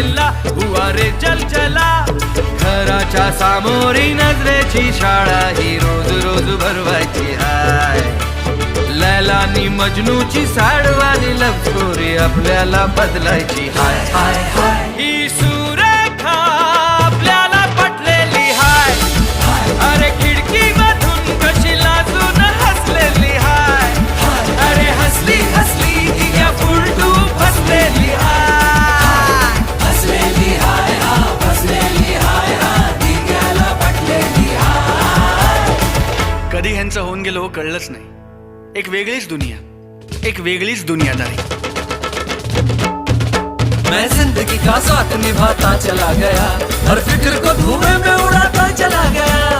चिल्ला हुआ रे जल जला. घराच्या सामोरी नजरेची शाळा ही रोज रोज भरवायची हाय. लैलानी मजनूची साडवानी लव स्टोरी आपल्याला बदलायची हाय हाय हाय. ही सुरेखा आपल्याला पटलेली हाय. अरे खिडकी मधून कशी लाजून हसलेली हाय. अरे हसली हसली की या फुलटू फसलेली हाय. हसलेली हाय हा, हसलेली हाय हा, ती गेला पटलेली हाय. कधी ह्यांचं होऊन गेलो कळलंच नाही. एक वेगळीच दुनिया, एक वेगळीच दुनियादारी. मैं जिंदगी का साथ निभाता चला गया, हर फिक्र को धुएं में उड़ाता चला गया.